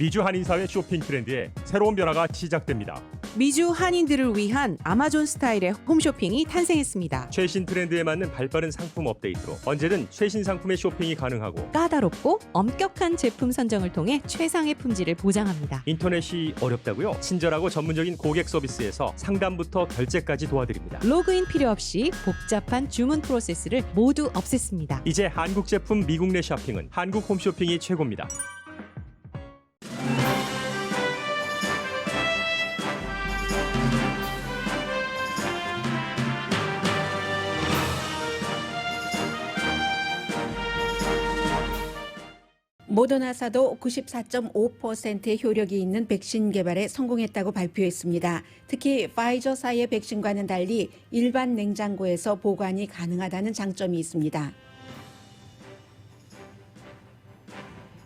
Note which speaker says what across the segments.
Speaker 1: 미주 한인사회 쇼핑 트렌드에 새로운 변화가 시작됩니다.
Speaker 2: 미주 한인들을 위한 아마존 스타일의 홈쇼핑이 탄생했습니다.
Speaker 1: 최신 트렌드에 맞는 발빠른 상품 업데이트로 언제든 최신 상품의 쇼핑이 가능하고
Speaker 2: 까다롭고 엄격한 제품 선정을 통해 최상의 품질을 보장합니다.
Speaker 1: 인터넷이 어렵다고요? 친절하고 전문적인 고객 서비스에서 상담부터 결제까지 도와드립니다.
Speaker 2: 로그인 필요 없이 복잡한 주문 프로세스를 모두 없앴습니다.
Speaker 1: 이제 한국 제품 미국 내 쇼핑은 한국 홈쇼핑이 최고입니다.
Speaker 3: 모더나사도 94.5%의 효력이 있는 백신 개발에 성공했다고 발표했습니다. 특히 파이저사의 백신과는 달리 일반 냉장고에서 보관이 가능하다는 장점이 있습니다.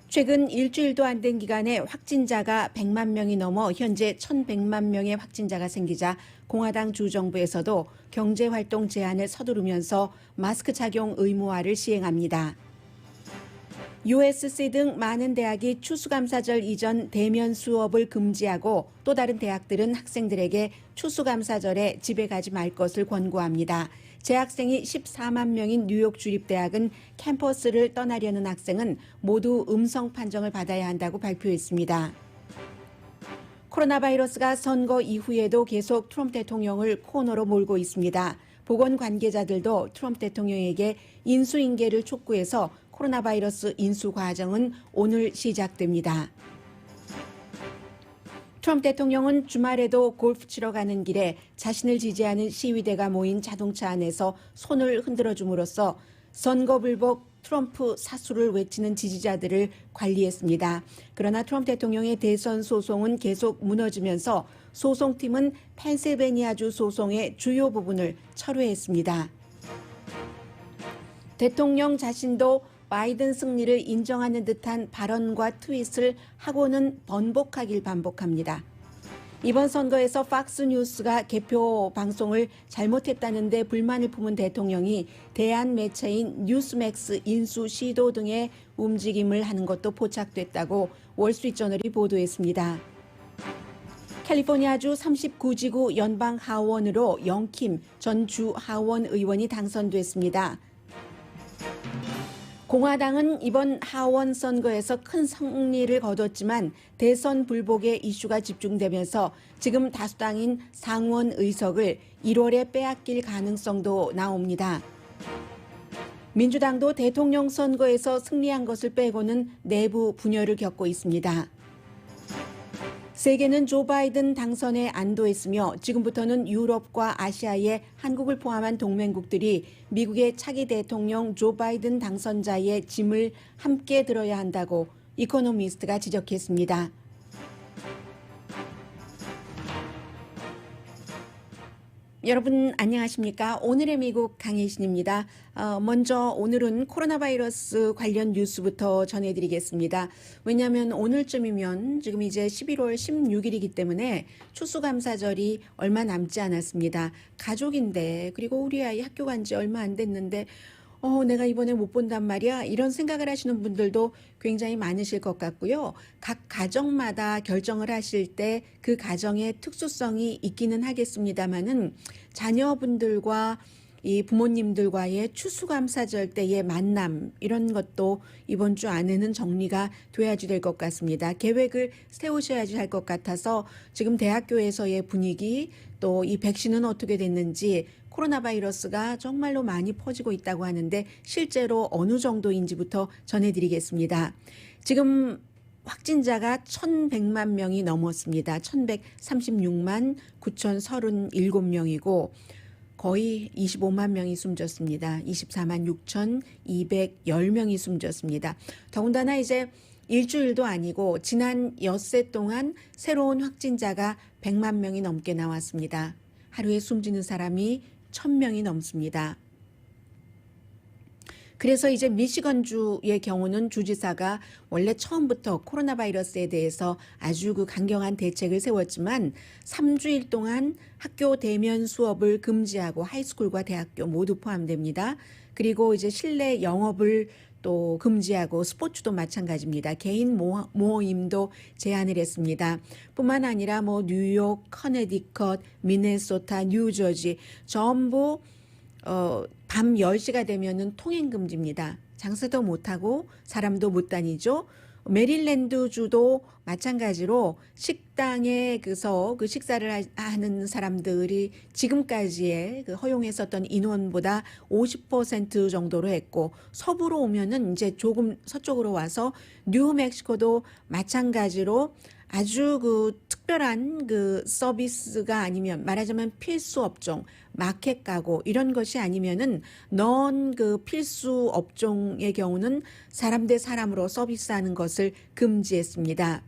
Speaker 3: 최근 일주일도 안 된 기간에 확진자가 100만 명이 넘어 현재 1,100만 명의 확진자가 생기자 공화당 주정부에서도 경제활동 제한을 서두르면서 마스크 착용 의무화를 시행합니다. USC 등 많은 대학이 추수감사절 이전 대면 수업을 금지하고 또 다른 대학들은 학생들에게 추수감사절에 집에 가지 말 것을 권고합니다. 재학생이 14만 명인 뉴욕 주립대학은 캠퍼스를 떠나려는 학생은 모두 음성 판정을 받아야 한다고 발표했습니다. 코로나 바이러스가 선거 이후에도 계속 트럼프 대통령을 코너로 몰고 있습니다. 보건 관계자들도 트럼프 대통령에게 인수인계를 촉구해서 코로나 바이러스 인수 과정은 오늘 시작됩니다. 트럼프 대통령은 주말에도 골프 치러 가는 길에 자신을 지지하는 시위대가 모인 자동차 안에서 손을 흔들어 줌으로써 선거 불복 트럼프 사수를 외치는 지지자들을 관리했습니다. 그러나 트럼프 대통령의 대선 소송은 계속 무너지면서 소송팀은 펜실베니아주 소송의 주요 부분을 철회했습니다. 대통령 자신도 바이든 승리를 인정하는 듯한 발언과 트윗을 하고는 번복하길 반복합니다. 이번 선거에서 팍스뉴스가 개표 방송을 잘못했다는 데 불만을 품은 대통령이 대한 매체인 뉴스맥스 인수 시도 등의 움직임을 하는 것도 포착됐다고 월스트리트저널이 보도했습니다. 캘리포니아주 39지구 연방 하원으로 영킴 전 주 하원 의원이 당선됐습니다. 공화당은 이번 하원 선거에서 큰 승리를 거뒀지만 대선 불복의 이슈가 집중되면서 지금 다수당인 상원 의석을 1월에 빼앗길 가능성도 나옵니다. 민주당도 대통령 선거에서 승리한 것을 빼고는 내부 분열을 겪고 있습니다. 세계는 조 바이든 당선에 안도했으며 지금부터는 유럽과 아시아의 한국을 포함한 동맹국들이 미국의 차기 대통령 조 바이든 당선자의 짐을 함께 들어야 한다고 이코노미스트가 지적했습니다. 여러분 안녕하십니까? 오늘의 미국 강혜신입니다. 먼저 오늘은 코로나 바이러스 관련 뉴스부터 전해드리겠습니다. 왜냐하면 오늘쯤이면 지금 이제 11월 16일이기 때문에 추수감사절이 얼마 남지 않았습니다. 가족인데 그리고 우리 아이 학교 간 지 얼마 안 됐는데 내가 이번에 못 본단 말이야. 이런 생각을 하시는 분들도 굉장히 많으실 것 같고요. 각 가정마다 결정을 하실 때 그 가정의 특수성이 있기는 하겠습니다만은 자녀분들과 이 부모님들과의 추수감사절 때의 만남 이런 것도 이번 주 안에는 정리가 돼야지 될 것 같습니다. 계획을 세우셔야지 할 것 같아서 지금 대학교에서의 분위기 또 이 백신은 어떻게 됐는지 코로나 바이러스가 정말로 많이 퍼지고 있다고 하는데 실제로 어느 정도인지부터 전해드리겠습니다. 지금 확진자가 1,100만 명이 넘었습니다. 1,136만 9,037명이고 거의 25만 명이 숨졌습니다. 24만 6,210명이 숨졌습니다. 더군다나 이제 일주일도 아니고 지난 엿새 동안 새로운 확진자가 100만 명이 넘게 나왔습니다. 하루에 숨지는 사람이 1,000명이 넘습니다. 그래서 이제 미시건주의 경우는 주지사가 원래 처음부터 코로나 바이러스에 대해서 아주 강경한 대책을 세웠지만 3주일 동안 학교 대면 수업을 금지하고 하이스쿨과 대학교 모두 포함됩니다. 그리고 이제 실내 영업을 또 금지하고 스포츠도 마찬가지입니다. 개인 모임도 제한을 했습니다. 뿐만 아니라 뭐 뉴욕, 커네디컷, 미네소타, 뉴저지 전부 밤 10시가 되면은 통행 금지입니다. 장사도 못하고 사람도 못 다니죠. 메릴랜드주도 마찬가지로 식당에서 그 식사를 하는 사람들이 지금까지의 그 허용했었던 인원보다 50% 정도로 했고, 서부로 오면은 이제 조금 서쪽으로 와서 뉴멕시코도 마찬가지로 아주 그 특별한 그 서비스가 아니면 말하자면 필수 업종, 마켓 가고 이런 것이 아니면은 넌 그 필수 업종의 경우는 사람 대 사람으로 서비스하는 것을 금지했습니다.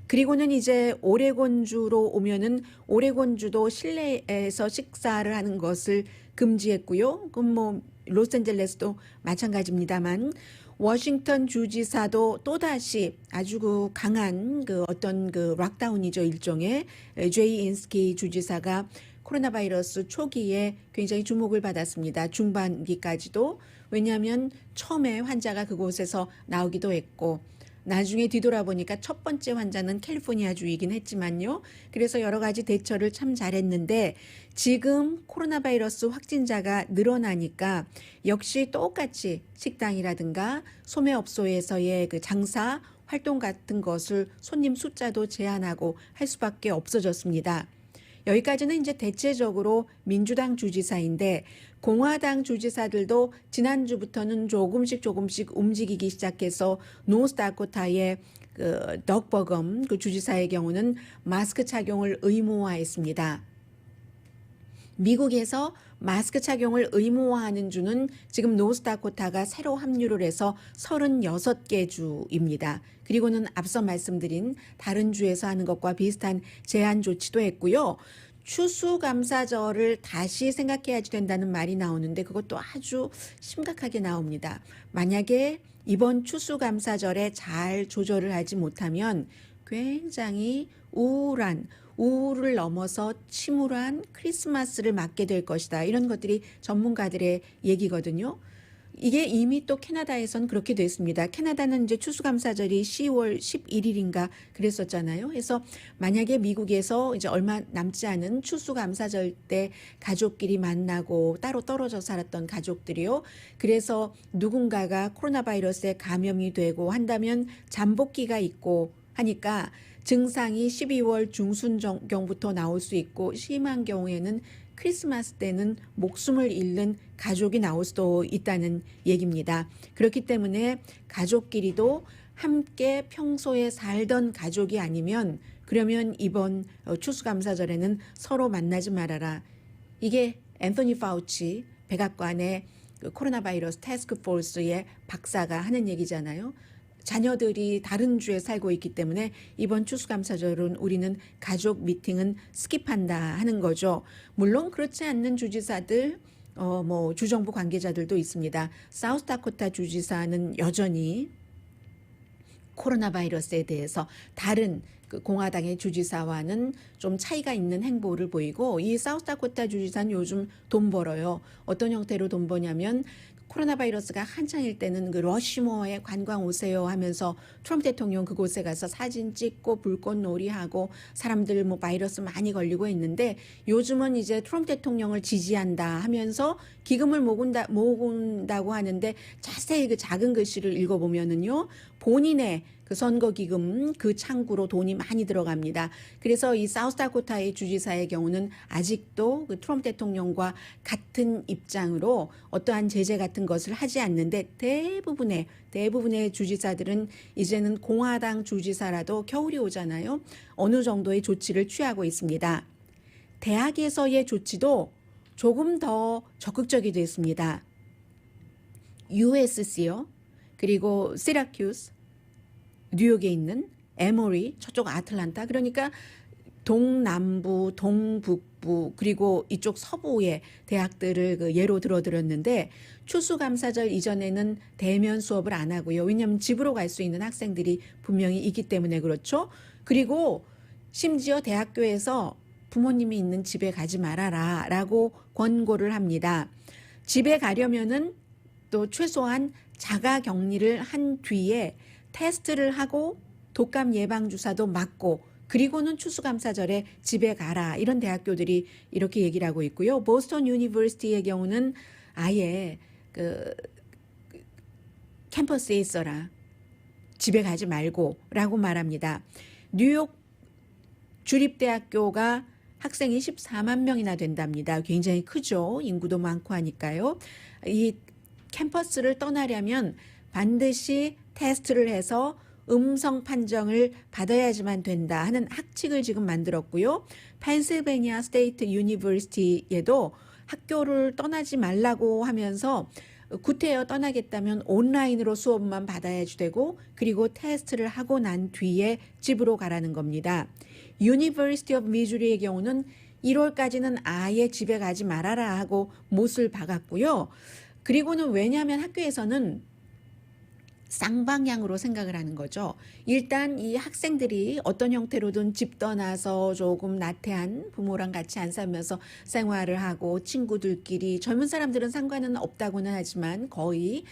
Speaker 3: 그리고는 이제 오레곤주로 오면은 오레곤주도 실내에서 식사를 하는 것을 금지했고요. 그럼 뭐 로스앤젤레스도 마찬가지입니다만, 워싱턴 주지사도 또다시 아주 그 강한 그 어떤 그 락다운이죠, 일종의. 제이 인스키 주지사가 코로나 바이러스 초기에 굉장히 주목을 받았습니다. 중반기까지도. 왜냐하면 처음에 환자가 그곳에서 나오기도 했고, 나중에 뒤돌아보니까 첫 번째 환자는 캘리포니아주이긴 했지만요. 그래서 여러 가지 대처를 참 잘했는데, 지금 코로나 바이러스 확진자가 늘어나니까 역시 똑같이 식당이라든가 소매업소에서의 그 장사 활동 같은 것을 손님 숫자도 제한하고 할 수밖에 없어졌습니다. 여기까지는 이제 대체적으로 민주당 주지사인데, 공화당 주지사들도 지난주부터는 조금씩 움직이기 시작해서 노스다코타의 그 덕버검 그 주지사의 경우는 마스크 착용을 의무화했습니다. 미국에서 마스크 착용을 의무화하는 주는 지금 노스다코타가 새로 합류를 해서 36개 주입니다. 그리고는 앞서 말씀드린 다른 주에서 하는 것과 비슷한 제한 조치도 했고요. 추수감사절을 다시 생각해야지 된다는 말이 나오는데, 그것도 아주 심각하게 나옵니다. 만약에 이번 추수감사절에 잘 조절을 하지 못하면 굉장히 우울을 넘어서 침울한 크리스마스를 맞게 될 것이다. 이런 것들이 전문가들의 얘기거든요. 이게 이미 또 캐나다에선 그렇게 됐습니다. 캐나다는 이제 추수감사절이 10월 11일인가 그랬었잖아요. 그래서 만약에 미국에서 이제 얼마 남지 않은 추수감사절 때 가족끼리 만나고 따로 떨어져 살았던 가족들이요. 그래서 누군가가 코로나 바이러스에 감염이 되고 한다면 잠복기가 있고 하니까 증상이 12월 중순경부터 나올 수 있고, 심한 경우에는 크리스마스 때는 목숨을 잃는 가족이 나올 수도 있다는 얘기입니다. 그렇기 때문에 가족끼리도 함께 평소에 살던 가족이 아니면, 그러면 이번 추수감사절에는 서로 만나지 말아라. 이게 앤토니 파우치 백악관의 코로나 바이러스 태스크포스의 박사가 하는 얘기잖아요. 자녀들이 다른 주에 살고 있기 때문에 이번 추수감사절은 우리는 가족 미팅은 스킵한다 하는 거죠. 물론 그렇지 않는 주지사들, 뭐 주정부 관계자들도 있습니다. 사우스다코타 주지사는 여전히 코로나 바이러스에 대해서 다른 그 공화당의 주지사와는 좀 차이가 있는 행보를 보이고, 이 사우스다코타 주지사는 요즘 돈 벌어요. 어떤 형태로 돈 버냐면, 코로나 바이러스가 한창일 때는 그 러시모어에 관광 오세요 하면서 트럼프 대통령 그곳에 가서 사진 찍고 불꽃놀이하고 사람들 뭐 바이러스 많이 걸리고 했는데, 요즘은 이제 트럼프 대통령을 지지한다 하면서 기금을 모은다고 하는데, 자세히 그 작은 글씨를 읽어보면은요, 본인의 그 선거기금 그 창구로 돈이 많이 들어갑니다. 그래서 이 사우스다코타의 주지사의 경우는 아직도 그 트럼프 대통령과 같은 입장으로 어떠한 제재 같은 것을 하지 않는데, 대부분의 주지사들은 이제는 공화당 주지사라도 겨울이 오잖아요. 어느 정도의 조치를 취하고 있습니다. 대학에서의 조치도 조금 더 적극적이 됐습니다. USC요. 그리고 시라큐스, 뉴욕에 있는 에모리, 저쪽 아틀란타, 그러니까 동남부, 동북부, 그리고 이쪽 서부의 대학들을 그 예로 들어드렸는데, 추수감사절 이전에는 대면 수업을 안 하고요. 왜냐하면 집으로 갈 수 있는 학생들이 분명히 있기 때문에 그렇죠. 그리고 심지어 대학교에서 부모님이 있는 집에 가지 말아라 라고 권고를 합니다. 집에 가려면은 또 최소한 자가 격리를 한 뒤에 테스트를 하고 독감 예방 주사도 맞고 그리고는 추수감사절에 집에 가라. 이런 대학교들이 이렇게 얘기를 하고 있고요. 보스턴 유니버시티의 경우는 아예 그 캠퍼스에 있어라. 집에 가지 말고라고 말합니다. 뉴욕 주립대학교가 학생이 14만 명이나 된답니다. 굉장히 크죠. 인구도 많고 하니까요. 이 캠퍼스를 떠나려면 반드시 테스트를 해서 음성 판정을 받아야지만 된다 하는 학칙을 지금 만들었고요. 펜실베니아 스테이트 유니버시티에도 학교를 떠나지 말라고 하면서 구태여 떠나겠다면 온라인으로 수업만 받아야 되고 그리고 테스트를 하고 난 뒤에 집으로 가라는 겁니다. 유니버시티 오브 미주리의 경우는 1월까지는 아예 집에 가지 말아라 하고 못을 박았고요. 그리고는 왜냐하면 학교에서는 쌍방향으로 생각을 하는 거죠. 일단 이 학생들이 어떤 형태로든 집 떠나서 조금 나태한 부모랑 같이 안 살면서 생활을 하고 친구들끼리 젊은 사람들은 상관은 없다고는 하지만 거의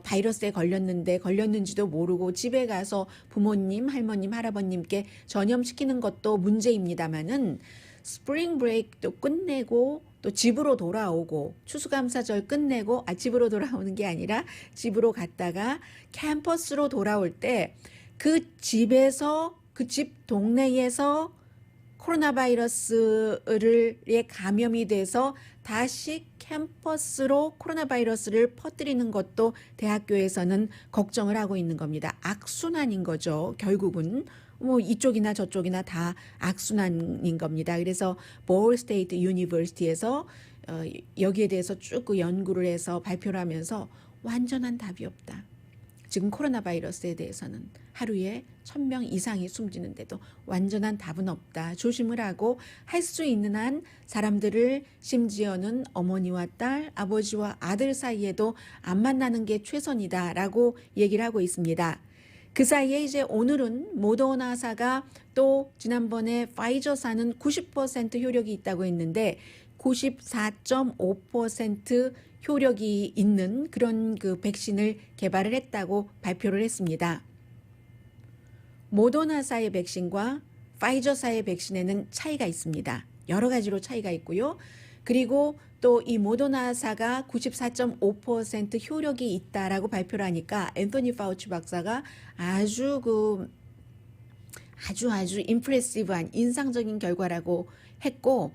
Speaker 3: 바이러스에 걸렸는지도 모르고 집에 가서 부모님, 할머님, 할아버님께 전염시키는 것도 문제입니다만은 스프링 브레이크도 끝내고 또 집으로 돌아오고 추수감사절 끝내고 집으로 돌아오는 게 아니라 집으로 갔다가 캠퍼스로 돌아올 때 그 집에서 그 집 동네에서 코로나 바이러스에 감염이 돼서 다시 캠퍼스로 코로나 바이러스를 퍼뜨리는 것도 대학교에서는 걱정을 하고 있는 겁니다. 악순환인 거죠. 결국은 뭐 이쪽이나 저쪽이나 다 악순환인 겁니다. 그래서 볼 스테이트 유니버시티에서 여기에 대해서 쭉 그 연구를 해서 발표를 하면서 완전한 답이 없다. 지금 코로나 바이러스에 대해서는 하루에 1,000명 이상이 숨지는데도 완전한 답은 없다. 조심을 하고 할 수 있는 한 사람들을 심지어는 어머니와 딸, 아버지와 아들 사이에도 안 만나는 게 최선이다라고 얘기를 하고 있습니다. 그 사이에 이제 오늘은 모더나사가 또 지난번에 파이저사는 90% 효력이 있다고 했는데 94.5% 효력이 있는 그런 그 백신을 개발을 했다고 발표를 했습니다. 모더나사의 백신과 파이저사의 백신에는 차이가 있습니다. 여러 가지로 차이가 있고요. 그리고 또 이 모더나사가 94.5% 효력이 있다라고 발표를 하니까 앤토니 파우치 박사가 아주 임프레시브한 인상적인 결과라고 했고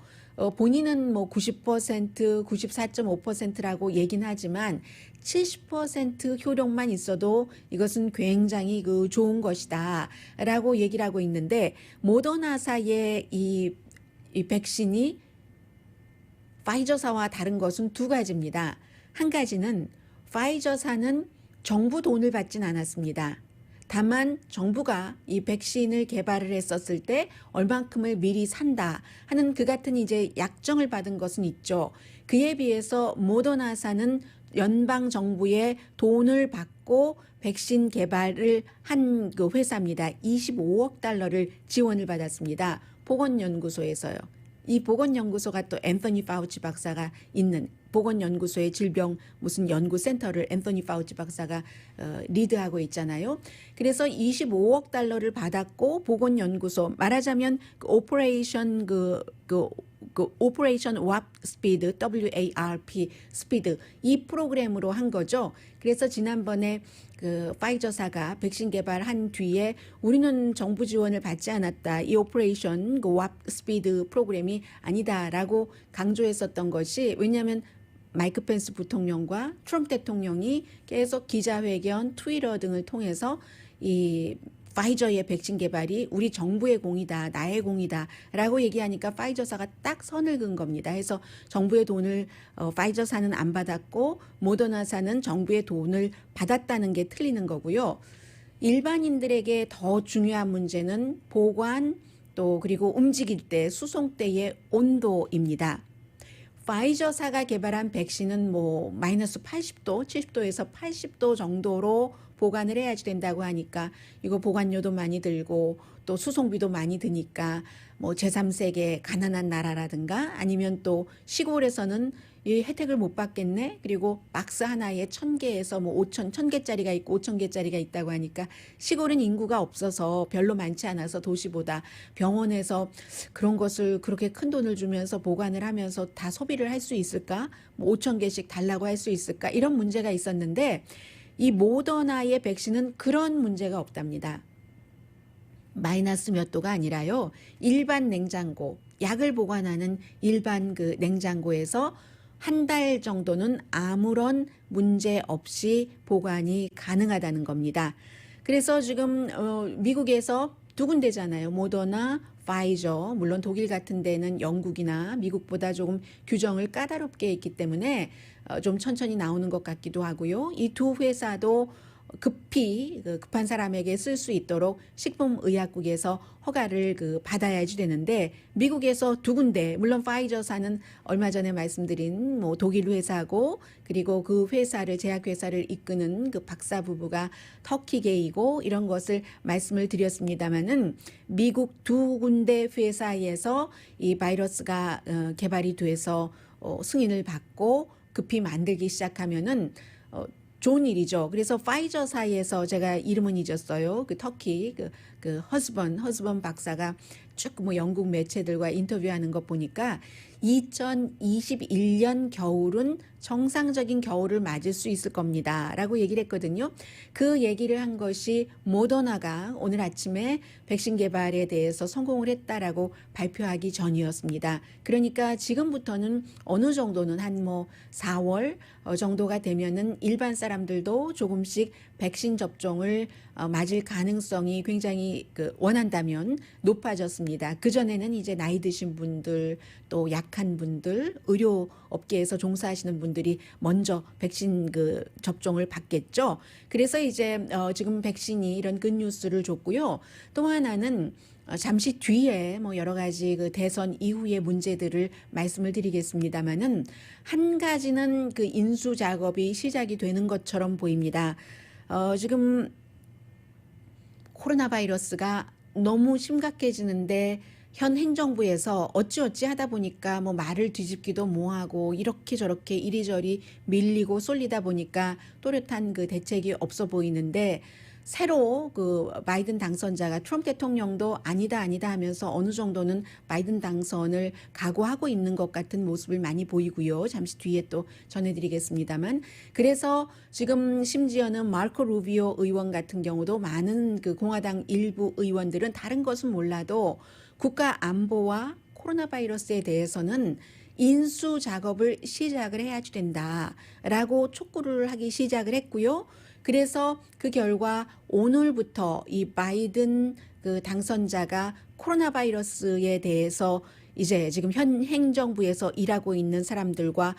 Speaker 3: 본인은 뭐 90%, 94.5%라고 얘기는 하지만 70% 효력만 있어도 이것은 굉장히 좋은 것이다라고 얘기를 하고 있는데 모더나사의 이 백신이 파이저사와 다른 것은 두 가지입니다. 한 가지는 파이저사는 정부 돈을 받진 않았습니다. 다만 정부가 이 백신을 개발을 했었을 때 얼만큼을 미리 산다 하는 그 같은 이제 약정을 받은 것은 있죠. 그에 비해서 모더나사는 연방 정부의 돈을 받고 백신 개발을 한 그 회사입니다. 25억 달러를 지원을 받았습니다. 보건연구소에서요. 이 보건연구소가 또 앤토니 파우치 박사가 있는 보건연구소의 질병 무슨 연구센터를 앤토니 파우치 박사가 리드하고 있잖아요. 그래서 25억 달러를 받았고 보건연구소 말하자면 그 오퍼레이션 오퍼레이션 와프 스피드 WARP 스피드 이 프로그램으로 한 거죠. 그래서 지난번에 그 파이저사가 백신 개발한 뒤에 우리는 정부 지원을 받지 않았다. 이 오퍼레이션 와프 스피드 프로그램이 아니다라고 강조했었던 것이 왜냐하면 마이크 펜스 부통령과 트럼프 대통령이 계속 기자회견, 트위터 등을 통해서 이 파이저의 백신 개발이 우리 정부의 공이다, 나의 공이다 라고 얘기하니까 파이저사가 딱 선을 그은 겁니다. 해서 정부의 돈을 파이저사는 안 받았고 모더나사는 정부의 돈을 받았다는 게 틀리는 거고요. 일반인들에게 더 중요한 문제는 보관 또 그리고 움직일 때 수송 때의 온도입니다. 파이저사가 개발한 백신은 뭐 마이너스 80도, 70도에서 80도 정도로 보관을 해야지 된다고 하니까 이거 보관료도 많이 들고 또 수송비도 많이 드니까 뭐 제3세계 가난한 나라라든가 아니면 또 시골에서는 이 혜택을 못 받겠네. 그리고 박스 하나에 1,000개에서 뭐 1,000개짜리가 있고 5,000개짜리가 있다고 하니까 시골은 인구가 없어서 별로 많지 않아서 도시보다 병원에서 그런 것을 그렇게 큰 돈을 주면서 보관을 하면서 다 소비를 할 수 있을까? 뭐 5,000개씩 달라고 할 수 있을까? 이런 문제가 있었는데 이 모더나의 백신은 그런 문제가 없답니다. 마이너스 몇 도가 아니라요. 일반 냉장고, 약을 보관하는 일반 그 냉장고에서 한 달 정도는 아무런 문제 없이 보관이 가능하다는 겁니다. 그래서 지금 미국에서 두 군데잖아요. 모더나, 파이저. 물론 독일 같은 데는 영국이나 미국보다 조금 규정을 까다롭게 했기 때문에 좀 천천히 나오는 것 같기도 하고요. 이 두 회사도 급한 사람에게 쓸 수 있도록 식품의약국에서 허가를 받아야지 되는데 미국에서 두 군데, 물론 파이저사는 얼마 전에 말씀드린 뭐 독일 회사고 그리고 그 회사를 제약회사를 이끄는 그 박사 부부가 터키계이고 이런 것을 말씀을 드렸습니다마는 미국 두 군데 회사에서 이 바이러스가 개발이 돼서 승인을 받고 급히 만들기 시작하면은 좋은 일이죠. 그래서 파이저사에서 제가 이름은 잊었어요. 그 터키 허스번 박사가 쭉 뭐 영국 매체들과 인터뷰하는 것 보니까 2021년 겨울은 정상적인 겨울을 맞을 수 있을 겁니다. 라고 얘기를 했거든요. 그 얘기를 한 것이 모더나가 오늘 아침에 백신 개발에 대해서 성공을 했다라고 발표하기 전이었습니다. 그러니까 지금부터는 어느 정도는 한 뭐 4월 정도가 되면은 일반 사람들도 조금씩 백신 접종을 맞을 가능성이 굉장히 원한다면 높아졌습니다. 그전에는 이제 나이 드신 분들 또 약한 분들 의료 업계에서 종사하시는 분들이 먼저 백신 접종을 받겠죠. 그래서 이제 지금 백신이 이런 굿뉴스를 줬고요. 또 하나는 잠시 뒤에 뭐 여러 가지 대선 이후의 문제들을 말씀을 드리겠습니다만은 한 가지는 인수 작업이 시작이 되는 것처럼 보입니다. 지금 코로나 바이러스가 너무 심각해지는데 현 행정부에서 어찌어찌 하다 보니까 뭐 말을 뒤집기도 뭐하고 이렇게 저렇게 이리저리 밀리고 쏠리다 보니까 또렷한 대책이 없어 보이는데 새로 바이든 당선자가 트럼프 대통령도 아니다 하면서 어느 정도는 바이든 당선을 각오하고 있는 것 같은 모습을 많이 보이고요. 잠시 뒤에 또 전해드리겠습니다만 그래서 지금 심지어는 마르코 루비오 의원 같은 경우도 많은 공화당 일부 의원들은 다른 것은 몰라도 국가 안보와 코로나 바이러스에 대해서는 인수 작업을 시작을 해야지 된다라고 촉구를 하기 시작을 했고요. 그래서 그 결과 오늘부터 이 바이든 당선자가 코로나 바이러스에 대해서 이제 지금 현 행정부에서 일하고 있는 사람들과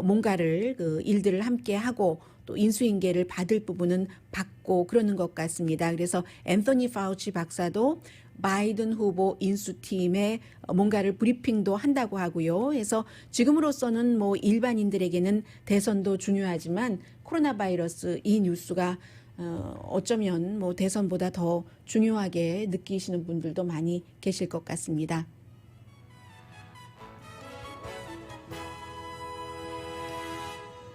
Speaker 3: 뭔가를 일들을 함께 하고 또 인수인계를 받을 부분은 받고 그러는 것 같습니다. 그래서 앤서니 파우치 박사도 바이든 후보 인수팀에 뭔가를 브리핑도 한다고 하고요. 그래서 지금으로서는 뭐 일반인들에게는 대선도 중요하지만 코로나 바이러스 이 뉴스가 어쩌면 뭐 대선보다 더 중요하게 느끼시는 분들도 많이 계실 것 같습니다.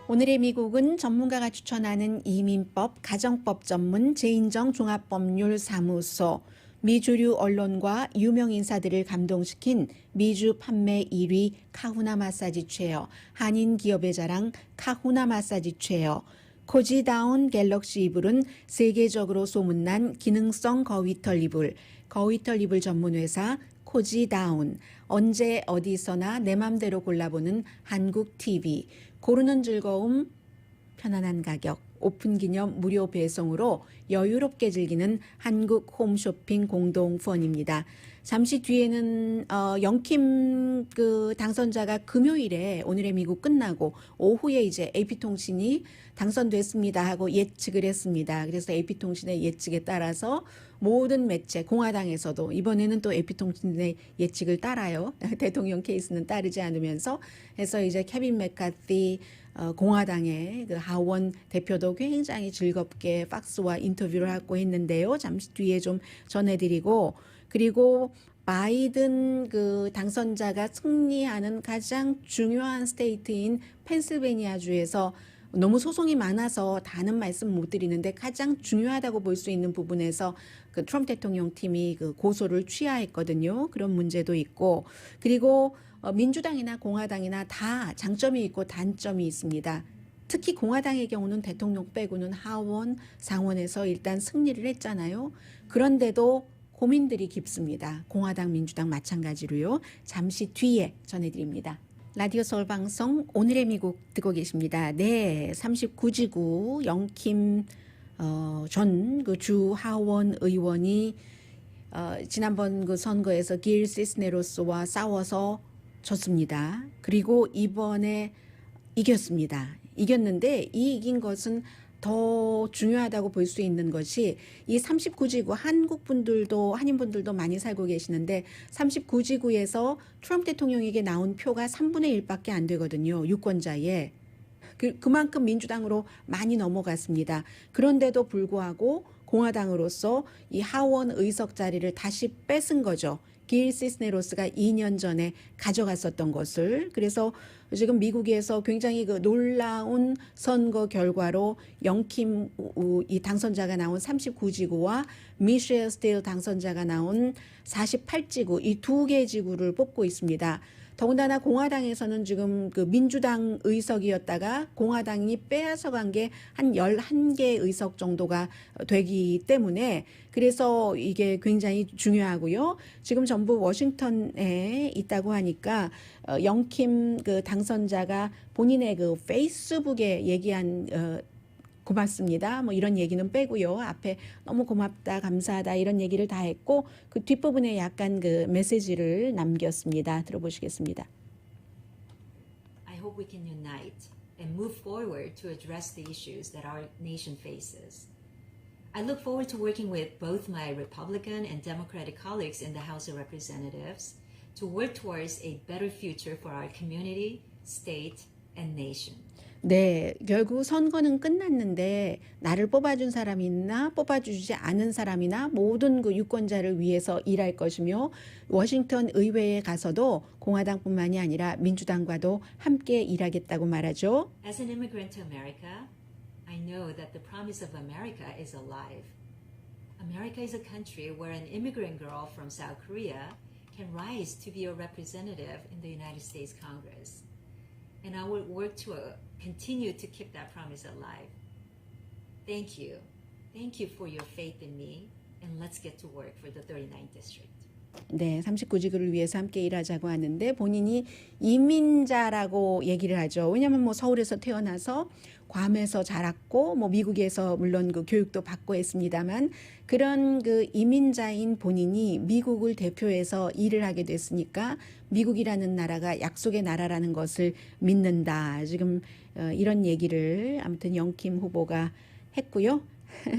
Speaker 3: 오늘의 미국은 전문가가 추천하는 이민법, 가정법 전문 제인정 종합법률사무소, 미주류 언론과 유명 인사들을 감동시킨 미주 판매 1위 카후나 마사지 체어, 한인 기업의 자랑 카후나 마사지 체어, 코지다운 갤럭시 이불은 세계적으로 소문난 기능성 거위털 이불, 거위털 이불 전문 회사 코지다운, 언제 어디서나 내 맘대로 골라보는 한국 TV, 고르는 즐거움, 편안한 가격, 오픈 기념 무료 배송으로 여유롭게 즐기는 한국 홈쇼핑 공동 후원입니다. 잠시 뒤에는 영킴 당선자가 금요일에 오늘의 미국 끝나고 오후에 이제 AP통신이 당선됐습니다 하고 예측을 했습니다. 그래서 AP통신의 예측에 따라서 모든 매체 공화당에서도 이번에는 또 AP통신의 예측을 따라요. 대통령 케이스는 따르지 않으면서 해서 이제 케빈 맥카티 공화당의 하원 대표도 굉장히 즐겁게 팍스와 인터뷰를 하고 했는데요. 잠시 뒤에 좀 전해드리고 그리고 바이든 그 당선자가 승리하는 가장 중요한 스테이트인 펜실베니아주에서 너무 소송이 많아서 다는 말씀 못 드리는데 가장 중요하다고 볼 수 있는 부분에서 그 트럼프 대통령 팀이 그 고소를 취하했거든요. 그런 문제도 있고 그리고 민주당이나 공화당이나 다 장점이 있고 단점이 있습니다. 특히 공화당의 경우는 대통령 빼고는 하원, 상원에서 일단 승리를 했잖아요. 그런데도 고민들이 깊습니다. 공화당, 민주당 마찬가지로요. 잠시 뒤에 전해드립니다. 라디오 서울 방송 오늘의 미국 듣고 계십니다. 네, 39지구 영킴 전 그 주 하원 의원이 지난번 그 선거에서 길 시스네로스와 싸워서 졌습니다. 그리고 이번에 이겼습니다. 이겼는데 이 이긴 것은 더 중요하다고 볼 수 있는 것이 이 39지구 한인분들도 많이 살고 계시는데 39지구에서 트럼프 대통령에게 나온 표가 3분의 1밖에 안 되거든요. 유권자의. 그만큼 민주당으로 많이 넘어갔습니다. 그런데도 불구하고 공화당으로서 이 하원 의석 자리를 다시 뺏은 거죠. 길 시스네로스가 2년 전에 가져갔었던 것을. 그래서 지금 미국에서 굉장히 그 놀라운 선거 결과로 영킴 이 당선자가 나온 39지구와 미셸 스틸 당선자가 나온 48지구 이 두 개 지구를 뽑고 있습니다. 더군다나 공화당에서는 지금 그 민주당 의석이었다가 공화당이 빼앗아간 게 한 11개 의석 정도가 되기 때문에 그래서 이게 굉장히 중요하고요. 지금 전부 워싱턴에 있다고 하니까 영킴 그 당선자가 본인의 그 페이스북에 얘기한 고맙습니다. 뭐 이런 얘기는 빼고요. 앞에 너무 고맙다, 감사하다 이런 얘기를 다 했고 그 뒷부분에 약간 그 메시지를 남겼습니다. 들어보시겠습니다.
Speaker 4: I hope we can unite and move forward to address the issues that our nation faces. I look forward to working with both my Republican and Democratic colleagues in the House of Representatives to work towards a better future for our community, state, and nation.
Speaker 3: 네, 결국 선거는 끝났는데 나를 뽑아준 사람이 있나 뽑아주지 않은 사람이나 모든 그 유권자를 위해서 일할 것이며 워싱턴 의회에 가서도 공화당뿐만이 아니라 민주당과도 함께 일하겠다고 말하죠.
Speaker 4: As an immigrant to America, I know that the promise of America is alive. America is a country where an immigrant girl from South Korea can rise to be a representative in the United States Congress. And I will work to continue to keep that promise alive. Thank you. Thank you for your faith in me. And let's get to work for the 39th District.
Speaker 3: 네, 39지구를 위해서 함께 일하자고 하는데 본인이 이민자라고 얘기를 하죠. 왜냐하면 뭐 서울에서 태어나서 괌에서 자랐고 뭐 미국에서 물론 그 교육도 받고 했습니다만 그런 그 이민자인 본인이 미국을 대표해서 일을 하게 됐으니까 미국이라는 나라가 약속의 나라라는 것을 믿는다. 지금 이런 얘기를 아무튼 영킴 후보가 했고요.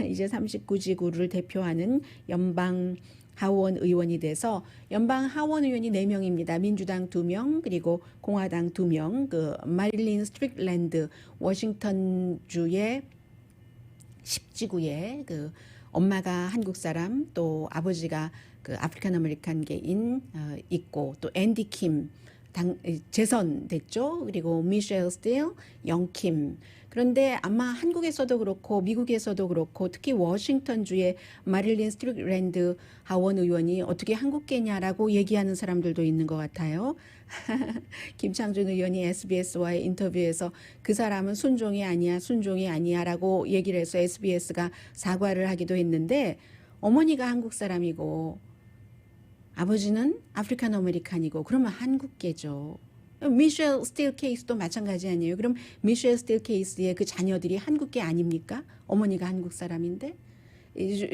Speaker 3: 이제 39지구를 대표하는 연방 하원 의원이 돼서 연방 하원 의원이 4명입니다. 민주당 2명 그리고 공화당 2명. 그 마릴린 스트릭랜드 워싱턴주의 10지구에 그 엄마가 한국 사람 또 아버지가 그 아프리칸 아메리칸계인 있고 또 앤디 킴 재선됐죠. 그리고 미셸 스틸, 영킴. 그런데 아마 한국에서도 그렇고 미국에서도 그렇고 특히 워싱턴주의 마릴린 스트릭랜드 하원 의원이 어떻게 한국계냐라고 얘기하는 사람들도 있는 것 같아요. 김창준 의원이 SBS와의 인터뷰에서 그 사람은 순종이 아니야라고 얘기를 해서 SBS가 사과를 하기도 했는데 어머니가 한국 사람이고 아버지는 아프리칸 아메리칸이고 그러면 한국계죠. 미셸 스틸 케이스도 마찬가지 아니에요. 그럼 미셸 스틸 케이스의 그 자녀들이 한국계 아닙니까? 어머니가 한국 사람인데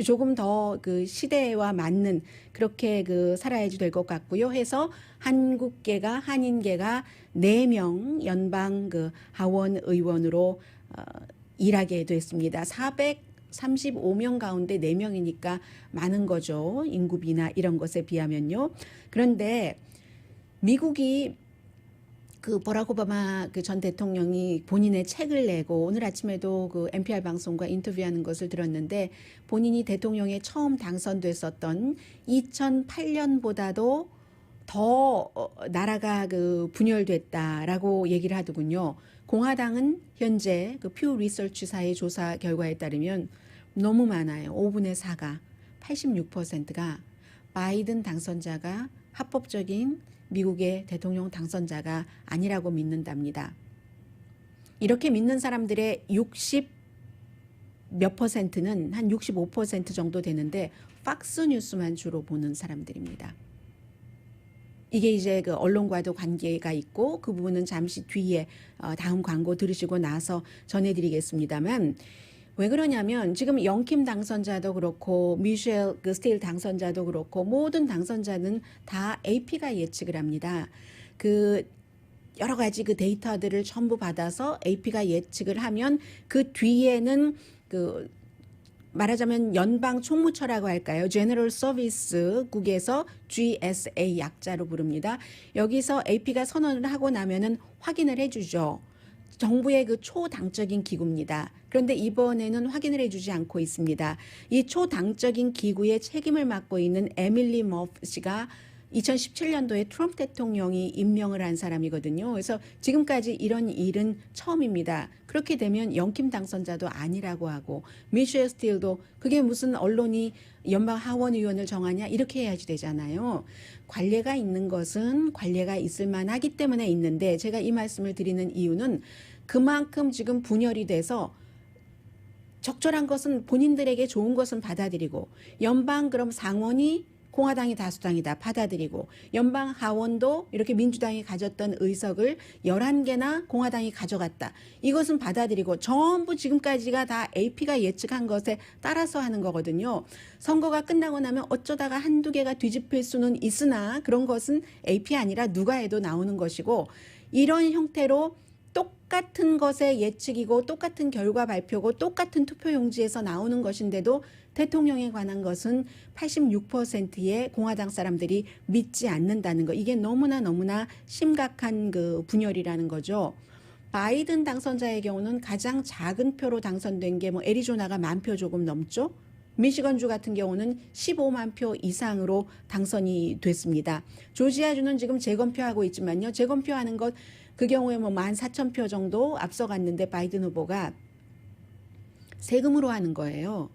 Speaker 3: 조금 더 그 시대와 맞는 그렇게 그 살아야지 될 것 같고요. 해서 한국계가 한인계가 4명 연방 그 하원 의원으로 일하게 됐습니다. 435명 가운데 4명이니까 많은 거죠. 인구비나 이런 것에 비하면요. 그런데 미국이 그 버락 오바마 그 전 대통령이 본인의 책을 내고 오늘 아침에도 그 NPR 방송과 인터뷰하는 것을 들었는데 본인이 대통령에 처음 당선됐었던 2008년보다도 더 나라가 그 분열됐다라고 얘기를 하더군요. 공화당은 현재 그 퓨 리서치사의 조사 결과에 따르면 너무 많아요. 5분의 4가 86%가 바이든 당선자가 합법적인 미국의 대통령 당선자가 아니라고 믿는답니다. 이렇게 믿는 사람들의 60 몇 퍼센트는 한 65% 정도 되는데 팍스 뉴스만 주로 보는 사람들입니다. 이게 이제 그 언론과도 관계가 있고 그 부분은 잠시 뒤에 다음 광고 들으시고 나서 전해드리겠습니다만 왜 그러냐면 지금 영킴 당선자도 그렇고 미셸 그 스틸 당선자도 그렇고 모든 당선자는 다 AP가 예측을 합니다. 그 여러 가지 그 데이터들을 전부 받아서 AP가 예측을 하면 그 뒤에는 그 말하자면 연방 총무처라고 할까요? General Service국에서 GSA 약자로 부릅니다. 여기서 AP가 선언을 하고 나면은 확인을 해주죠. 정부의 그 초당적인 기구입니다. 그런데 이번에는 확인을 해주지 않고 있습니다. 이 초당적인 기구의 책임을 맡고 있는 에밀리 머프 씨가 2017년도에 트럼프 대통령이 임명을 한 사람이거든요. 그래서 지금까지 이런 일은 처음입니다. 그렇게 되면 영킴 당선자도 아니라고 하고 미셸 스틸도 그게 무슨 언론이 연방 하원 의원을 정하냐 이렇게 해야지 되잖아요. 관례가 있는 것은 관례가 있을 만하기 때문에 있는데 제가 이 말씀을 드리는 이유는 그만큼 지금 분열이 돼서 적절한 것은 본인들에게 좋은 것은 받아들이고 연방 그럼 상원이 공화당이 다수당이다 받아들이고 연방 하원도 이렇게 민주당이 가졌던 의석을 11개나 공화당이 가져갔다. 이것은 받아들이고 전부 지금까지가 다 AP가 예측한 것에 따라서 하는 거거든요. 선거가 끝나고 나면 어쩌다가 한두 개가 뒤집힐 수는 있으나 그런 것은 AP 아니라 누가 해도 나오는 것이고 이런 형태로 똑같은 것의 예측이고 똑같은 결과 발표고 똑같은 투표용지에서 나오는 것인데도 대통령에 관한 것은 86%의 공화당 사람들이 믿지 않는다는 거. 이게 너무나 심각한 그 분열이라는 거죠. 바이든 당선자의 경우는 가장 작은 표로 당선된 게 뭐 애리조나가 10,000표 조금 넘죠. 미시건주 같은 경우는 15만 표 이상으로 당선이 됐습니다. 조지아주는 지금 재검표하고 있지만요. 재검표하는 것 그 경우에 뭐 14,000표 정도 앞서갔는데 바이든 후보가 세금으로 하는 거예요.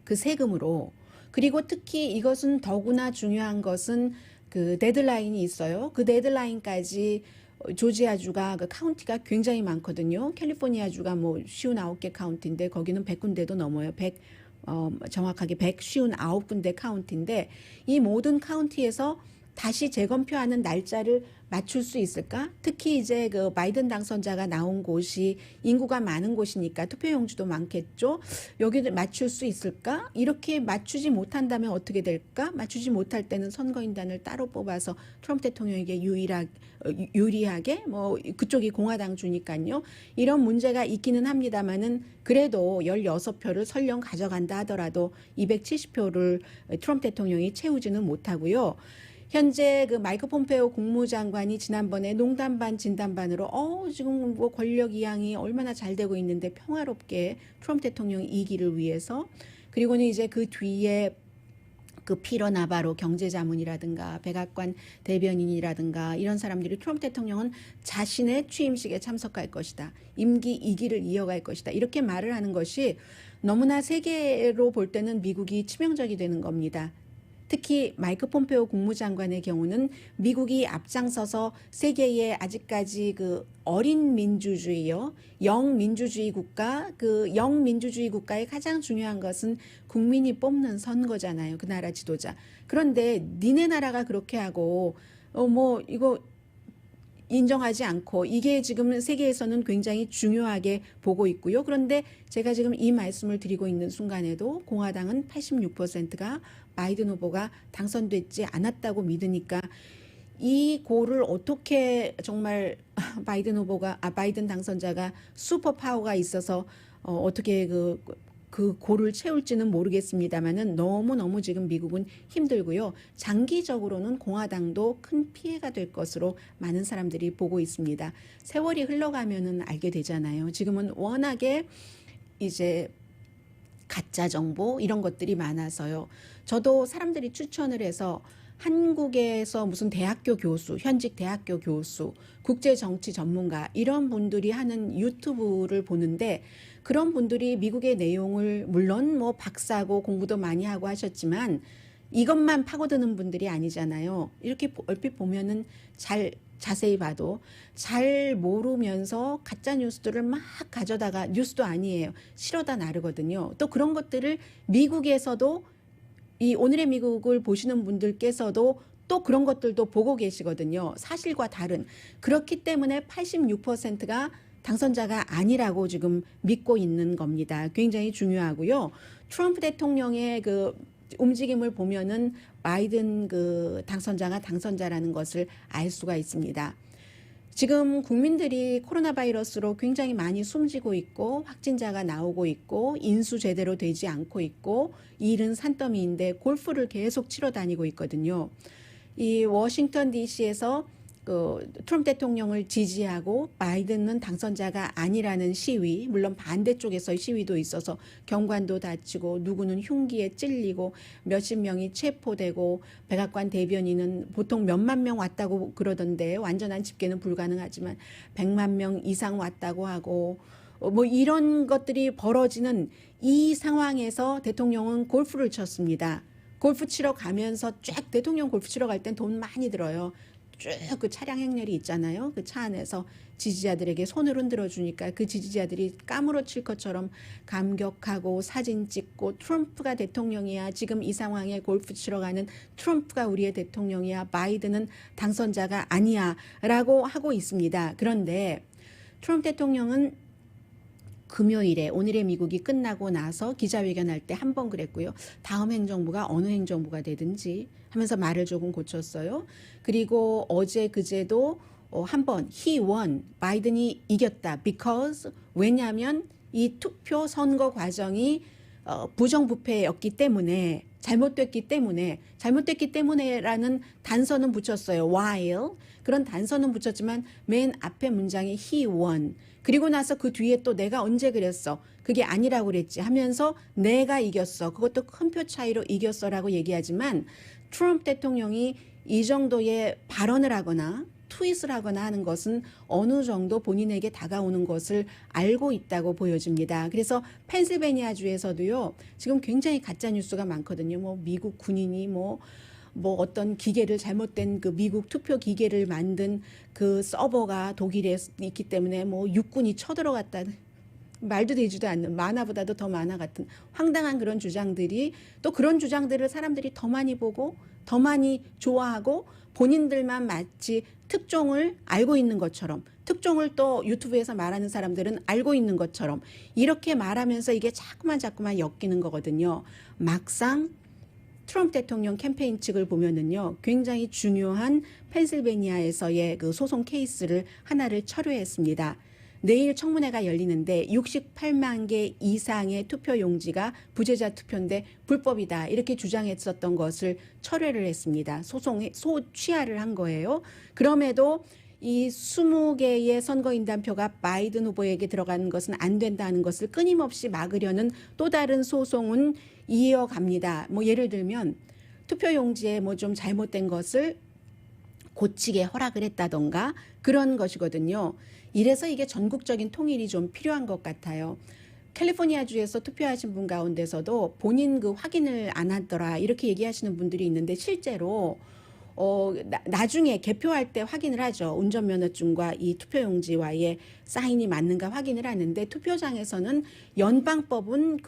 Speaker 3: 그 세금으로. 그리고 특히 이것은 더구나 중요한 것은 그 데드라인이 있어요. 그 데드라인까지 조지아주가 그 카운티가 굉장히 많거든요. 캘리포니아주가 뭐 59개 카운티인데 거기는 100군데도 넘어요. 정확하게 159군데 카운티인데 이 모든 카운티에서 다시 재검표하는 날짜를 맞출 수 있을까? 특히 이제 그 바이든 당선자가 나온 곳이 인구가 많은 곳이니까 투표용지도 많겠죠. 여기를 맞출 수 있을까? 이렇게 맞추지 못한다면 어떻게 될까? 맞추지 못할 때는 선거인단을 따로 뽑아서 트럼프 대통령에게 유리하게 뭐 그쪽이 공화당 주니까요. 이런 문제가 있기는 합니다만은 그래도 16표를 설령 가져간다 하더라도 270표를 트럼프 대통령이 채우지는 못하고요. 현재 그 마이크 폼페오 국무장관이 지난번에 농담 반 진담 반으로 지금 뭐 권력 이양이 얼마나 잘 되고 있는데 평화롭게 트럼프 대통령 이기를 위해서 그리고는 이제 그 뒤에 그 피러 나바로 경제자문이라든가 백악관 대변인이라든가 이런 사람들이 트럼프 대통령은 자신의 취임식에 참석할 것이다. 임기 2기를 이어갈 것이다. 이렇게 말을 하는 것이 너무나 세계로 볼 때는 미국이 치명적이 되는 겁니다. 특히 마이크 폼페오 국무장관의 경우는 미국이 앞장서서 세계의 아직까지 그 어린 민주주의요, 영민주주의 국가, 그 영민주주의 국가의 가장 중요한 것은 국민이 뽑는 선거잖아요. 그 나라 지도자. 그런데 니네 나라가 그렇게 하고 뭐 이거 인정하지 않고 이게 지금 세계에서는 굉장히 중요하게 보고 있고요. 그런데 제가 지금 이 말씀을 드리고 있는 순간에도 공화당은 86%가 바이든 후보가 당선되지 않았다고 믿으니까 이 고를 어떻게 정말 바이든 당선자가 슈퍼 파워가 있어서 어떻게 그 그 고를 채울지는 모르겠습니다만은 너무너무 지금 미국은 힘들고요. 장기적으로는 공화당도 큰 피해가 될 것으로 많은 사람들이 보고 있습니다. 세월이 흘러가면은 알게 되잖아요. 지금은 워낙에 이제 가짜 정보 이런 것들이 많아서요. 저도 사람들이 추천을 해서 한국에서 무슨 대학교 교수, 현직 대학교 교수, 국제 정치 전문가 이런 분들이 하는 유튜브를 보는데 그런 분들이 미국의 내용을 물론 뭐 박사고 공부도 많이 하고 하셨지만 이것만 파고드는 분들이 아니잖아요. 이렇게 얼핏 보면은 자세히 봐도 잘 모르면서 가짜 뉴스들을 막 가져다가 뉴스도 아니에요. 실어다 나르거든요. 또 그런 것들을 미국에서도 이 오늘의 미국을 보시는 분들께서도 또 그런 것들도 보고 계시거든요. 사실과 다른. 그렇기 때문에 86%가 당선자가 아니라고 지금 믿고 있는 겁니다. 굉장히 중요하고요. 트럼프 대통령의 그 움직임을 보면은 바이든 그 당선자가 당선자라는 것을 알 수가 있습니다. 지금 국민들이 코로나 바이러스로 굉장히 많이 숨지고 있고 확진자가 나오고 있고 인수 제대로 되지 않고 있고 이 일은 산더미인데 골프를 계속 치러 다니고 있거든요. 이 워싱턴 DC에서 그 트럼프 대통령을 지지하고 바이든은 당선자가 아니라는 시위, 물론 반대쪽에서의 시위도 있어서 경관도 다치고 누구는 흉기에 찔리고 몇십 명이 체포되고 백악관 대변인은 보통 몇만 명 왔다고 그러던데 완전한 집계는 불가능하지만 100만 명 이상 왔다고 하고 뭐 이런 것들이 벌어지는 이 상황에서 대통령은 골프를 쳤습니다. 골프 치러 가면서 쫙 대통령 골프 치러 갈 땐 돈 많이 들어요. 쭉 그 차량 행렬이 있잖아요. 그 차 안에서 지지자들에게 손을 흔들어 주니까 그 지지자들이 까무러칠 것처럼 감격하고 사진 찍고 트럼프가 대통령이야. 지금 이 상황에 골프 치러 가는 트럼프가 우리의 대통령이야. 바이든은 당선자가 아니야. 라고 하고 있습니다. 그런데 트럼프 대통령은 금요일에 오늘의 미국이 끝나고 나서 기자회견할 때 한 번 그랬고요. 다음 행정부가 어느 행정부가 되든지 하면서 말을 조금 고쳤어요. 그리고 어제 그제도 한 번 he won, 바이든이 이겼다. because 왜냐하면 이 투표 선거 과정이 부정부패였기 때문에 잘못됐기 때문에라는 단서는 붙였어요. while 그런 단서는 붙였지만 맨 앞에 문장이 he won. 그리고 나서 그 뒤에 또 내가 언제 그랬어? 그게 아니라고 그랬지 하면서 내가 이겼어. 그것도 큰 표 차이로 이겼어라고 얘기하지만 트럼프 대통령이 이 정도의 발언을 하거나 트윗을 하거나 하는 것은 어느 정도 본인에게 다가오는 것을 알고 있다고 보여집니다. 그래서 펜실베니아주에서도요. 지금 굉장히 가짜 뉴스가 많거든요. 뭐 미국 군인이 뭐 어떤 기계를 잘못된 그 미국 투표 기계를 만든 그 서버가 독일에 있기 때문에 뭐 육군이 쳐들어갔다. 말도 되지도 않는 만화보다도 더 만화 같은 황당한 그런 주장들이 또 그런 주장들을 사람들이 더 많이 보고 더 많이 좋아하고 본인들만 마치 특종을 알고 있는 것처럼 특종을 또 유튜브에서 말하는 사람들은 알고 있는 것처럼 이렇게 말하면서 이게 자꾸만 엮이는 거거든요. 막상 트럼프 대통령 캠페인 측을 보면은요, 굉장히 중요한 펜실베니아에서의 그 소송 케이스를 하나를 철회했습니다. 내일 청문회가 열리는데 68만 개 이상의 투표 용지가 부재자 투표인데 불법이다 이렇게 주장했었던 것을 철회를 했습니다. 소송에 취하를 한 거예요. 그럼에도 이 20개의 선거인단표가 바이든 후보에게 들어가는 것은 안 된다는 것을 끊임없이 막으려는 또 다른 소송은 이어갑니다. 뭐 예를 들면 투표용지에 뭐 좀 잘못된 것을 고치게 허락을 했다던가 그런 것이거든요. 이래서 이게 전국적인 통일이 좀 필요한 것 같아요. 캘리포니아주에서 투표하신 분 가운데서도 본인 그 확인을 안 하더라 이렇게 얘기하시는 분들이 있는데 실제로 나중에 개표할 때 확인을 하죠. 운전면허증과 이 투표용지와의 사인이 맞는가 확인을 하는데 투표장에서는 연방법은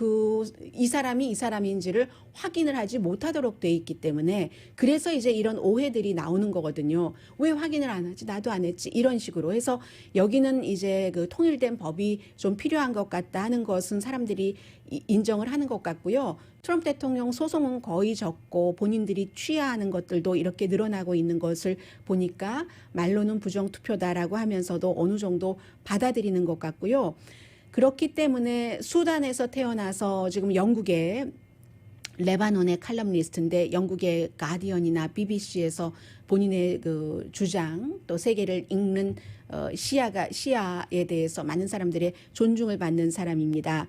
Speaker 3: 이 사람인지를 확인을 하지 못하도록 돼 있기 때문에 그래서 이제 이런 오해들이 나오는 거거든요. 왜 확인을 안 하지? 나도 안 했지. 이런 식으로 해서 여기는 이제 그 통일된 법이 좀 필요한 것 같다 하는 것은 사람들이 인정을 하는 것 같고요. 트럼프 대통령 소송은 거의 적고 본인들이 취하하는 것들도 이렇게 늘어나고 있는 것을 보니까 말로는 부정투표다라고 하면서도 어느 정도 받아들이는 것 같고요. 그렇기 때문에 수단에서 태어나서 지금 영국의 레바논의 칼럼니스트인데 영국의 가디언이나 BBC에서 본인의 그 주장 또 세계를 읽는 시야에 대해서 많은 사람들의 존중을 받는 사람입니다.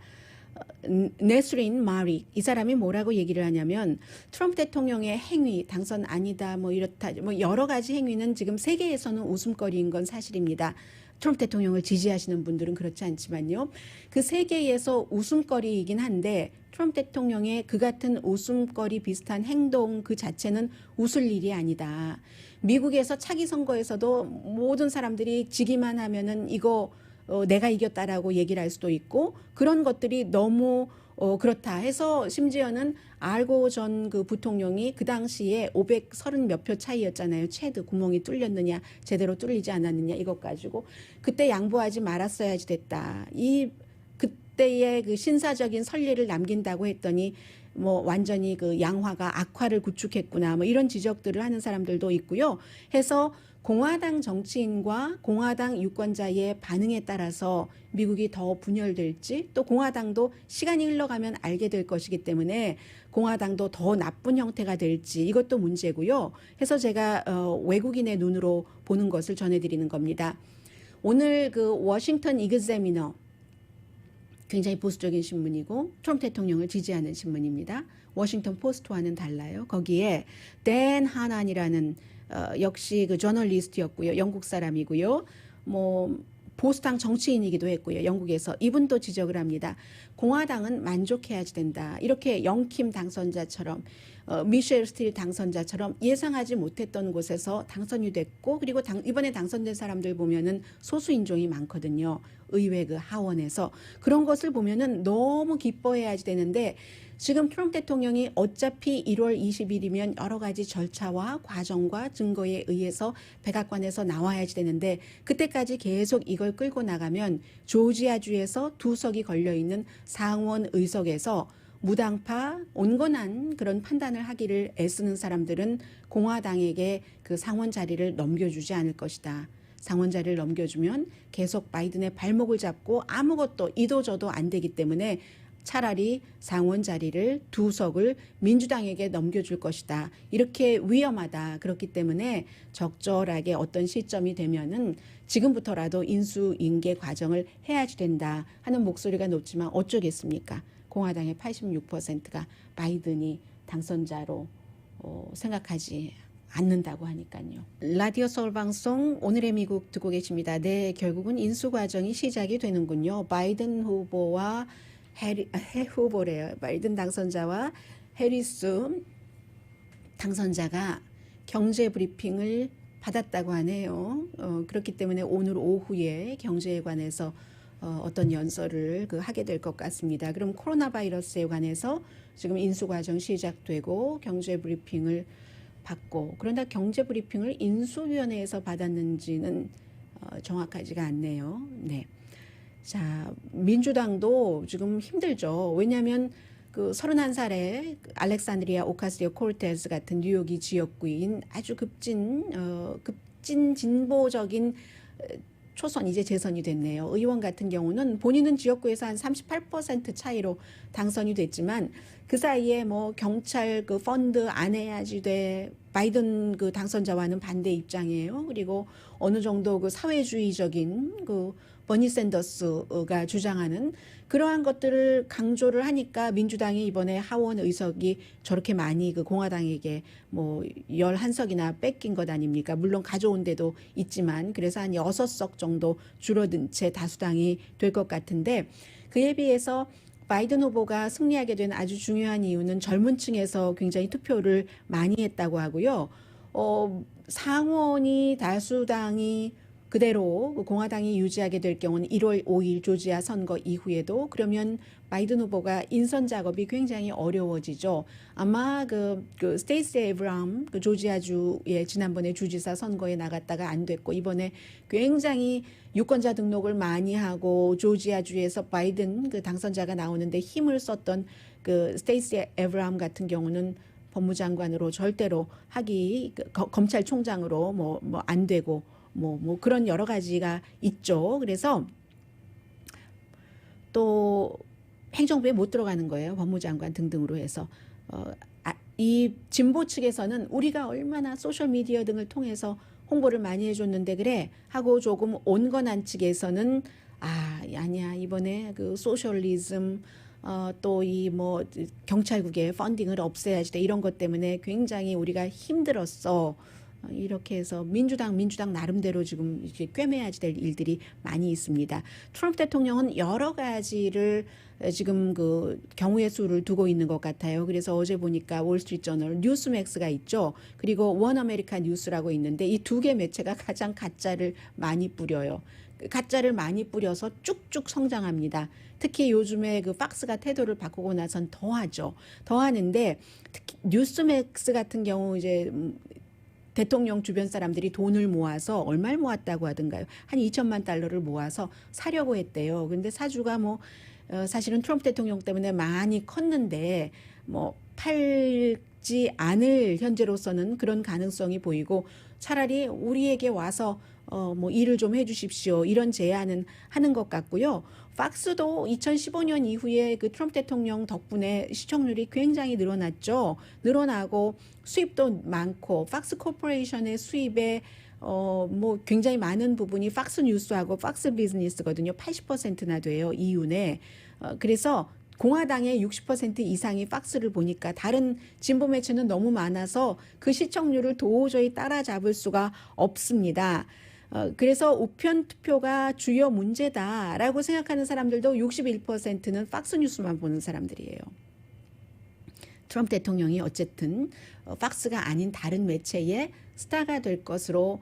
Speaker 3: 네스린 마릭 이 사람이 뭐라고 얘기를 하냐면 트럼프 대통령의 행위 당선 아니다 뭐 이렇다 뭐 여러 가지 행위는 지금 세계에서는 웃음거리인 건 사실입니다. 트럼프 대통령을 지지하시는 분들은 그렇지 않지만요. 그 세계에서 웃음거리이긴 한데 트럼프 대통령의 그 같은 웃음거리 비슷한 행동 그 자체는 웃을 일이 아니다. 미국에서 차기 선거에서도 모든 사람들이 지기만 하면은 이거 내가 이겼다라고 얘기를 할 수도 있고 그런 것들이 너무 그렇다 해서 심지어는 알고 전 그 부통령이 그 당시에 530 몇 표 차이였잖아요. 체드 구멍이 뚫렸느냐 제대로 뚫리지 않았느냐 이것 가지고 그때 양보하지 말았어야지 됐다. 이 그때의 그 신사적인 선례를 남긴다고 했더니 뭐 완전히 그 양화가 악화를 구축했구나 뭐 이런 지적들을 하는 사람들도 있고요. 해서 공화당 정치인과 공화당 유권자의 반응에 따라서 미국이 더 분열될지 또 공화당도 시간이 흘러가면 알게 될 것이기 때문에 공화당도 더 나쁜 형태가 될지 이것도 문제고요. 해서 제가 외국인의 눈으로 보는 것을 전해드리는 겁니다. 오늘 그 워싱턴 이그제미너 굉장히 보수적인 신문이고 트럼프 대통령을 지지하는 신문입니다. 워싱턴 포스트와는 달라요. 거기에 댄 하난이라는 역시 그 저널리스트였고요. 영국 사람이고요. 뭐 보수당 정치인이기도 했고요. 영국에서 이분도 지적을 합니다. 공화당은 만족해야지 된다. 이렇게 영킴 당선자처럼 미셸 스틸 당선자처럼 예상하지 못했던 곳에서 당선이 됐고 그리고 이번에 당선된 사람들 보면은 소수 인종이 많거든요. 의회 그 하원에서 그런 것을 보면은 너무 기뻐해야지 되는데 지금 트럼프 대통령이 어차피 1월 20일이면 여러 가지 절차와 과정과 증거에 의해서 백악관에서 나와야지 되는데 그때까지 계속 이걸 끌고 나가면 조지아주에서 2석이 걸려있는 상원 의석에서 무당파 온건한 그런 판단을 하기를 애쓰는 사람들은 공화당에게 그 상원 자리를 넘겨주지 않을 것이다. 상원 자리를 넘겨주면 계속 바이든의 발목을 잡고 아무것도 이도저도 안 되기 때문에 차라리 상원 자리를 2석을 민주당에게 넘겨줄 것이다. 이렇게 위험하다. 그렇기 때문에 적절하게 어떤 시점이 되면은 지금부터라도 인수인계 과정을 해야지 된다 하는 목소리가 높지만 어쩌겠습니까? 공화당의 86%가 바이든이 당선자로 생각하지 않는다고 하니까요. 라디오 서울 방송 오늘의 미국 듣고 계십니다. 네, 결국은 인수 과정이 시작이 되는군요. 바이든 후보와 후보래요. 바이든 당선자와 해리스 당선자가 경제 브리핑을 받았다고 하네요. 그렇기 때문에 오늘 오후에 경제에 관해서 어떤 연설을 하게 될 것 같습니다. 그럼 코로나 바이러스에 관해서 지금 인수 과정 시작되고 경제 브리핑을 받고 그런데 경제 브리핑을 인수위원회에서 받았는지는 정확하지가 않네요. 네. 자, 민주당도 지금 힘들죠. 왜냐하면 그 31살의 알렉산드리아 오카시오 코르테스 같은 뉴욕이 지역구인 아주 급진 진보적인 초선 이제 재선이 됐네요. 의원 같은 경우는 본인은 지역구에서 한 38% 차이로 당선이 됐지만 그 사이에 뭐 경찰 그 펀드 안 해야지 돼. 바이든 그 당선자와는 반대 입장이에요. 그리고 어느 정도 그 사회주의적인 그 버니 샌더스가 주장하는 그러한 것들을 강조를 하니까 민주당이 이번에 하원 의석이 저렇게 많이 그 공화당에게 뭐 11석이나 뺏긴 것 아닙니까? 물론 가져온 데도 있지만 그래서 한 6석 정도 줄어든 채 다수당이 될 것 같은데 그에 비해서 바이든 후보가 승리하게 된 아주 중요한 이유는 젊은 층에서 굉장히 투표를 많이 했다고 하고요. 상원이 다수당이 그대로 공화당이 유지하게 될 경우는 1월 5일 조지아 선거 이후에도 그러면 바이든 후보가 인선 작업이 굉장히 어려워지죠. 아마 그 스테이시 에브람 그 조지아주의 지난번에 주지사 선거에 나갔다가 안 됐고 이번에 굉장히 유권자 등록을 많이 하고 조지아주에서 바이든 그 당선자가 나오는데 힘을 썼던 그 스테이시 에브람 같은 경우는 법무장관으로 절대로 검찰총장으로 뭐 안 되고 뭐 그런 여러 가지가 있죠. 그래서 또 행정부에 못 들어가는 거예요. 법무장관 등등으로 해서. 이 진보 측에서는 우리가 얼마나 소셜미디어 등을 통해서 홍보를 많이 해줬는데 그래 하고 조금 온건한 측에서는 아니야 이번에 그 소셜리즘 또 이 뭐 경찰국의 펀딩을 없애야지 돼 이런 것 때문에 굉장히 우리가 힘들었어. 이렇게 해서 민주당 나름대로 지금 이제 꿰매야지 될 일들이 많이 있습니다. 트럼프 대통령은 여러 가지를 지금 그 경우의 수를 두고 있는 것 같아요. 그래서 어제 보니까 월스트리트저널 뉴스맥스가 있죠. 그리고 원 아메리카 뉴스라고 있는데 이 두 개 매체가 가장 가짜를 많이 뿌려요. 가짜를 많이 뿌려서 쭉쭉 성장합니다. 특히 요즘에 그 팍스가 태도를 바꾸고 나선 더하죠. 더하는데 특히 뉴스맥스 같은 경우 이제 대통령 주변 사람들이 돈을 모아서 얼마를 모았다고 하던가요? 한 2천만 달러를 모아서 사려고 했대요. 근데 사주가 뭐 사실은 트럼프 대통령 때문에 많이 컸는데 뭐 팔지 않을 현재로서는 그런 가능성이 보이고 차라리 우리에게 와서 뭐 일을 좀 해주십시오. 이런 제안은 하는 것 같고요. 팍스도 2015년 이후에 그 트럼프 대통령 덕분에 시청률이 굉장히 늘어났죠. 늘어나고 수입도 많고 팍스 코퍼레이션의 수입에 뭐 굉장히 많은 부분이 팍스 뉴스하고 팍스 비즈니스거든요. 80%나 돼요. 이유 내. 그래서 공화당의 60% 이상이 팍스를 보니까 다른 진보 매체는 너무 많아서 그 시청률을 도저히 따라잡을 수가 없습니다. 그래서 우편 투표가 주요 문제다라고 생각하는 사람들도 61%는 팍스 뉴스만 보는 사람들이에요. 트럼프 대통령이 어쨌든 팍스가 아닌 다른 매체의 스타가 될 것으로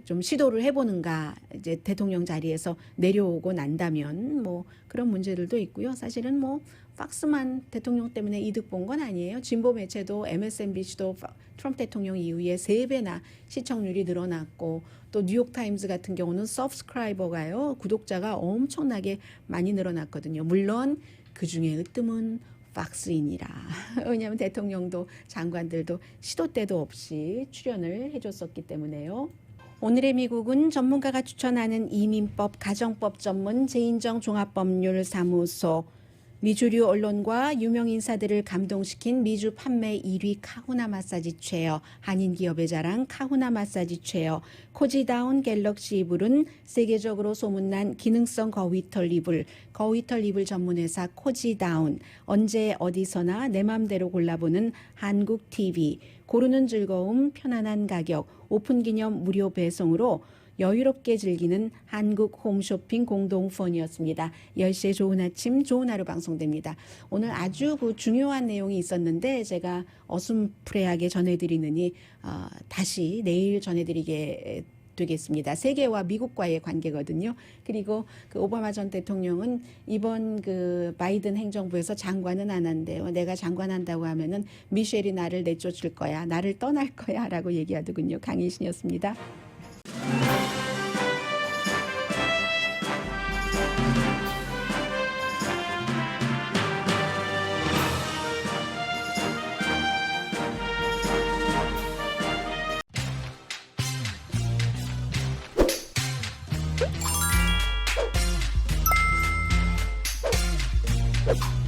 Speaker 3: 좀 시도를 해보는가 이제 대통령 자리에서 내려오고 난다면 뭐 그런 문제들도 있고요. 사실은 뭐 팍스만 대통령 때문에 이득 본 건 아니에요. 진보 매체도 MSNBC도 트럼프 대통령 이후에 3배나 시청률이 늘어났고 또 뉴욕타임즈 같은 경우는 서브스크라이버가요. 구독자가 엄청나게 많이 늘어났거든요. 물론 그중에 으뜸은 팍스이니라. 왜냐하면 대통령도 장관들도 시도 때도 없이 출연을 해줬었기 때문에요. 오늘의 미국은 전문가가 추천하는 이민법, 가정법 전문 제인정 종합법률사무소, 미주류 언론과 유명 인사들을 감동시킨 미주 판매 1위 카후나 마사지 체어, 한인 기업의 자랑 카후나 마사지 체어, 코지다운 갤럭시 이불은 세계적으로 소문난 기능성 거위털 이불, 거위털 이불 전문회사 코지다운, 언제 어디서나 내 맘대로 골라보는 한국 TV, 고르는 즐거움, 편안한 가격, 오픈 기념 무료 배송으로 여유롭게 즐기는 한국 홈쇼핑 공동펀이었습니다. 10시에 좋은 아침 좋은 하루 방송됩니다. 오늘 아주 중요한 내용이 있었는데 제가 어슴푸레하게 전해드리느니 다시 내일 전해드리게 되겠습니다. 세계와 미국과의 관계거든요. 그리고 그 오바마 전 대통령은 이번 그 바이든 행정부에서 장관은 안 한대요. 내가 장관한다고 하면은 미셸이 나를 내쫓을 거야. 나를 떠날 거야. 라고 얘기하더군요. 강희신이었습니다.
Speaker 5: you